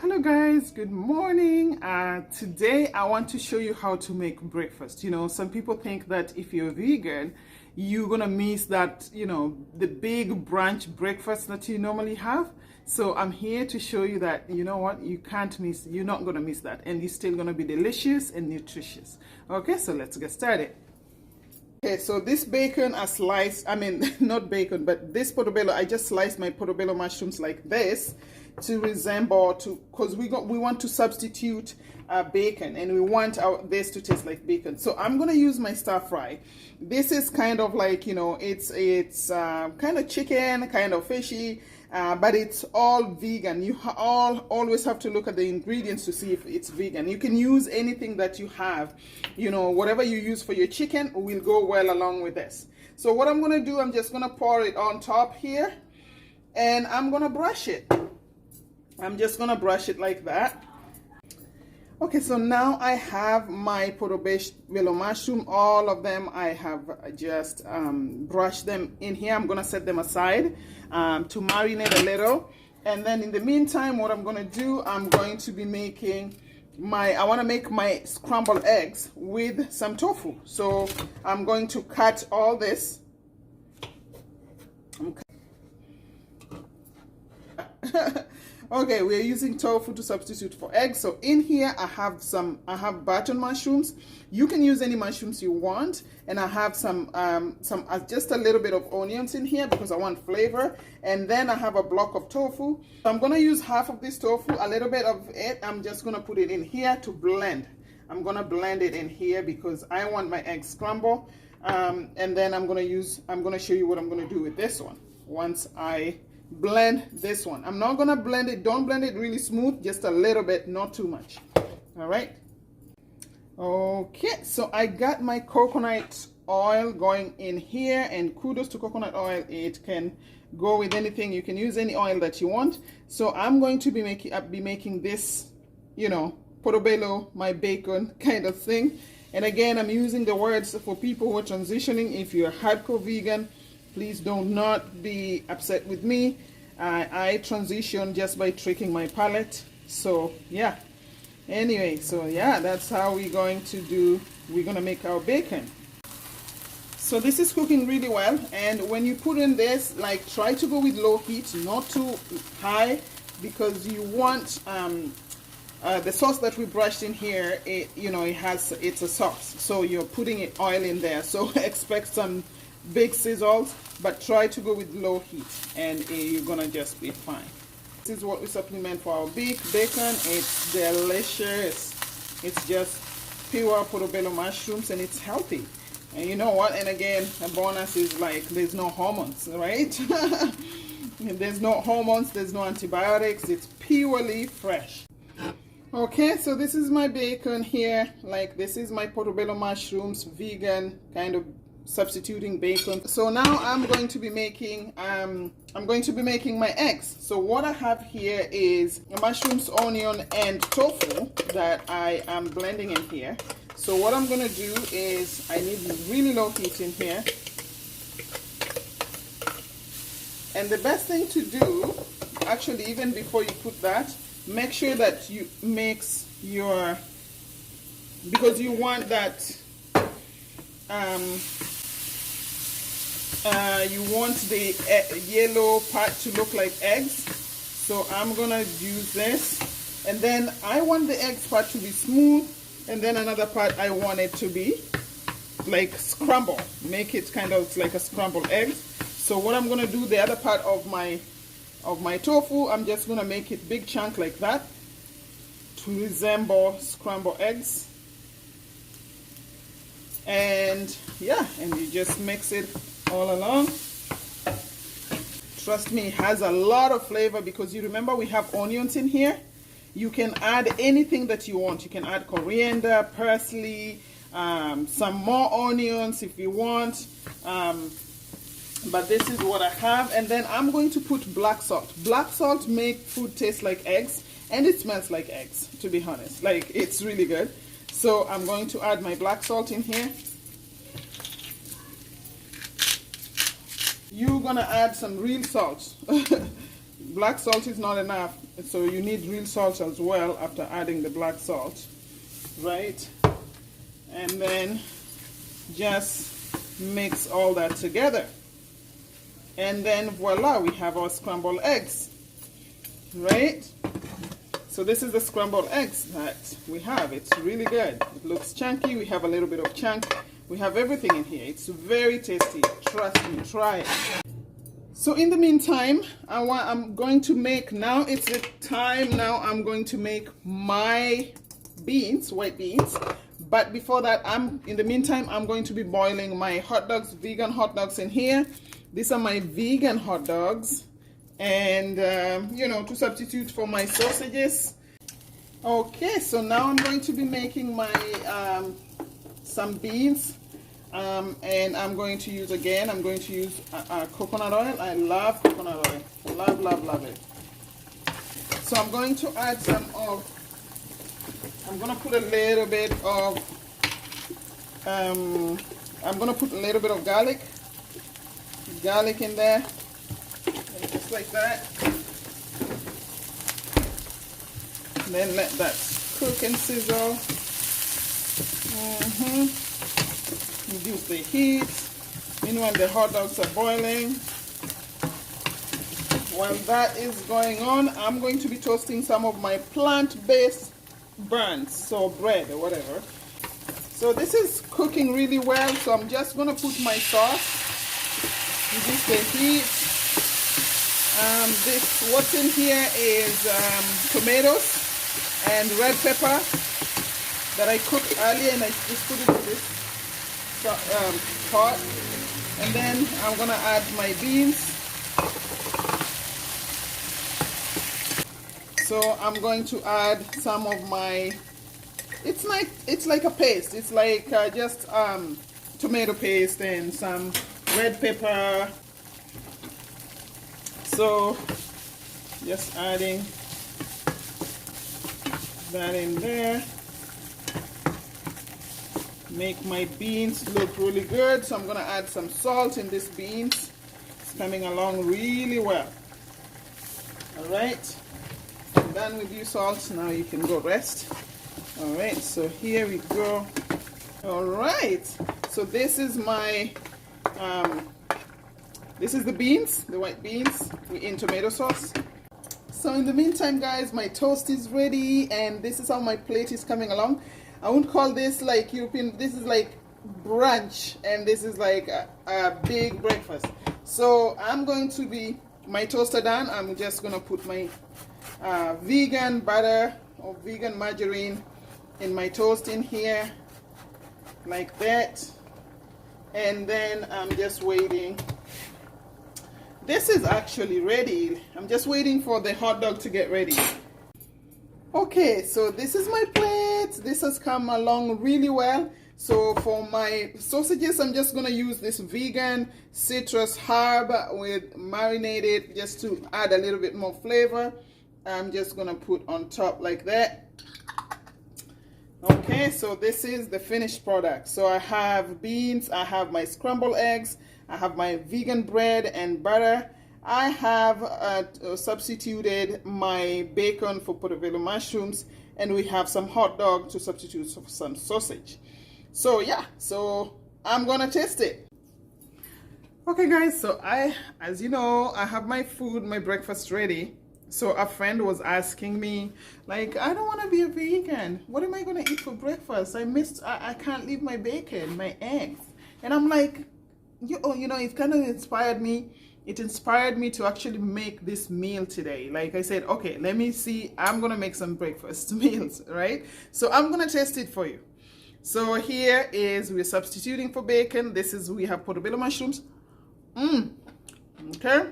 Hello guys, good morning. Today I want to show you how to make breakfast. Some people think that if you're vegan, you're gonna miss that, the big brunch breakfast that you normally have. So I'm here to show you that, you're not gonna miss that, and you're still gonna be delicious and nutritious. Okay, so let's get started. Okay, so this bacon I sliced, not bacon, but this portobello, I just sliced my portobello mushrooms like this to resemble, because we want to substitute bacon, and we want this to taste like bacon. So I'm going to use my stir fry. This is kind of like, it's kind of chicken, kind of fishy, but it's all vegan. You always have to look at the ingredients to see if it's vegan. You can use anything that you have, whatever you use for your chicken will go well along with this. So what I'm going to do, I'm just going to pour it on top here, and I'm going to brush it. I'm just going to brush it like that. Okay, so now I have my portobello mushroom, all of them. I have just brushed them in here. I'm going to set them aside to marinate a little. And then in the meantime, what I'm going to do, I'm going to be making I want to make my scrambled eggs with some tofu. So I'm going to cut all this. Okay, we're using tofu to substitute for eggs. So in here I have button mushrooms. You can use any mushrooms you want, and I have some just a little bit of onions in here because I want flavor. And then I have a block of tofu. So I'm gonna use half of this tofu, a little bit of it. I'm just gonna put it in here to blend. I'm gonna blend it in here because I want my eggs scrambled. And then I'm gonna show you what I'm gonna do with this one once I blend this one. I'm not gonna blend it, don't blend it really smooth, just a little bit, not too much. All right. Okay, so I got my coconut oil going in here, and kudos to coconut oil. It can go with anything. You can use any oil that you want. So I'm going to be making this, portobello, my bacon kind of thing. And again, I'm using the words for people who are transitioning. If you're a hardcore vegan, please do not be upset with me. I transitioned just by tricking my palate. So yeah. Anyway, so yeah, that's how we're going to make our bacon. So this is cooking really well, and when you put in this, like, try to go with low heat, not too high, because you want the sauce that we brushed in here, it's a sauce. So you're putting oil in there. So expect some big sizzles, but try to go with low heat, and you're gonna just be fine. This is what we supplement for our bacon. It's delicious. It's just pure portobello mushrooms, and it's healthy. And you know what? And again, a bonus is, like, there's no hormones, right? There's no hormones, there's no antibiotics. It's purely fresh. Okay, so this is my bacon here. Like, this is my portobello mushrooms, vegan kind of substituting bacon. So now I'm going to be making my eggs. So what I have here is mushrooms, onion, and tofu that I am blending in here. So what I'm going to do is, I need really low heat in here. And the best thing to do, actually, even before you put that, make sure that you mix because you want that you want the yellow part to look like eggs. So I'm gonna use this, and then I want the eggs part to be smooth, and then another part I want it to be like scrambled. Make it kind of like a scrambled egg. So what I'm gonna do, the other part of my tofu, I'm just gonna make it big chunk like that to resemble scrambled eggs. And yeah, and you just mix it all along. Trust me, it has a lot of flavor because you remember we have onions in here. You can add anything that you want. You can add coriander, parsley, some more onions if you want. But this is what I have. And then I'm going to put black salt. Black salt makes food taste like eggs, and it smells like eggs, to be honest. Like, it's really good. So I'm going to add my black salt in here. You're gonna add some real salt. black salt is not enough, so you need real salt as well after adding the black salt, right? And then just mix all that together, and then voila, we have our scrambled eggs, right? So this is the scrambled eggs that we have. It's really good. It looks chunky. We have a little bit of chunk. We have everything in here. It's very tasty. Trust me, try it. So in the meantime, I'm going to make, now it's the time, now I'm going to make my beans, white beans. But before that, in the meantime, I'm going to be boiling my hot dogs, vegan hot dogs in here. These are my vegan hot dogs. And you know, to substitute for my sausages. Okay, so now I'm going to be making my some beans, and I'm going to use coconut oil. I love coconut oil, love it. So I'm going to add I'm going to put a little bit of garlic in there. Just like that. And then let that cook and sizzle. Reduce the heat. Meanwhile, the hot dogs are boiling. While that is going on, I'm going to be toasting some of my plant-based buns, so bread or whatever. So this is cooking really well, so I'm just going to put my sauce. Reduce the heat. What's in here is tomatoes and red pepper that I cooked earlier, and I just put it in this pot. And then I'm gonna add my beans. So I'm going to add some of my, it's like a paste. It's like just tomato paste and some red pepper. So just adding that in there. Make my beans look really good. So I'm gonna add some salt in this beans. It's coming along really well. All right, I'm done with you, salt. Now you can go rest. All right, so here we go. All right, so this is my this is the beans, the white beans in tomato sauce. So in the meantime, guys, my toast is ready, and this is how my plate is coming along. I wouldn't call this like European, this is like brunch, and this is like a big breakfast. So I'm going to be, my toast are done. I'm just gonna put my vegan butter or vegan margarine in my toast in here, like that. And then I'm just waiting. This is actually ready. I'm just waiting for the hot dog to get ready. Okay, so this is my plate. This has come along really well. So for my sausages, I'm just gonna use this vegan citrus herb with marinated, just to add a little bit more flavor. I'm just gonna put on top like that. Okay, so this is the finished product. So I have beans, I have my scrambled eggs, I have my vegan bread and butter. I have substituted my bacon for portobello mushrooms, and we have some hot dog to substitute for some sausage. So yeah, so I'm gonna taste it. Okay guys, so as you know, I have my food, my breakfast ready. So a friend was asking me, like, I don't want to be a vegan. What am I gonna eat for breakfast? I can't leave my bacon, my eggs. And I'm like, you know, it kind of inspired me. It inspired me to actually make this meal today. Like I said, okay, let me see. I'm gonna make some breakfast meals, right? So I'm gonna test it for you. So here is, we're substituting for bacon. We have portobello mushrooms. Okay.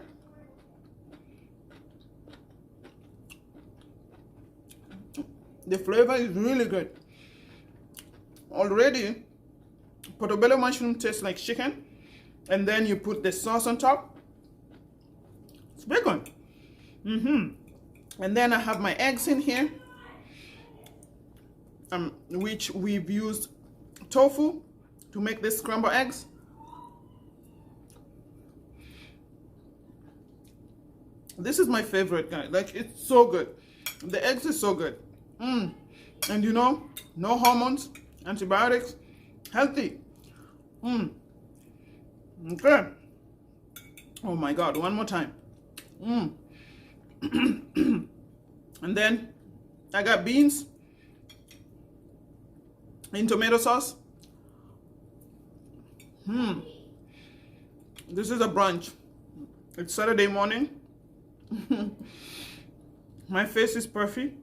The flavor is really good. Already, portobello mushroom tastes like chicken, and then you put the sauce on top. It's bacon. And then I have my eggs in here, which we've used tofu to make this scrambled eggs. This is my favorite, guys. Like, it's so good. The eggs is so good. And you know, no hormones, antibiotics, healthy. Okay. Oh my God, one more time. And then I got beans in tomato sauce. This is a brunch. It's Saturday morning. My face is puffy.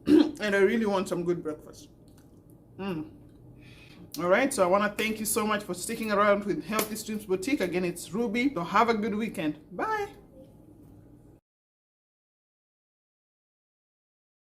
And I really want some good breakfast. All right, so I want to thank you so much for sticking around with Healthy Streams Boutique. Again, it's Ruby. So have a good weekend. Bye.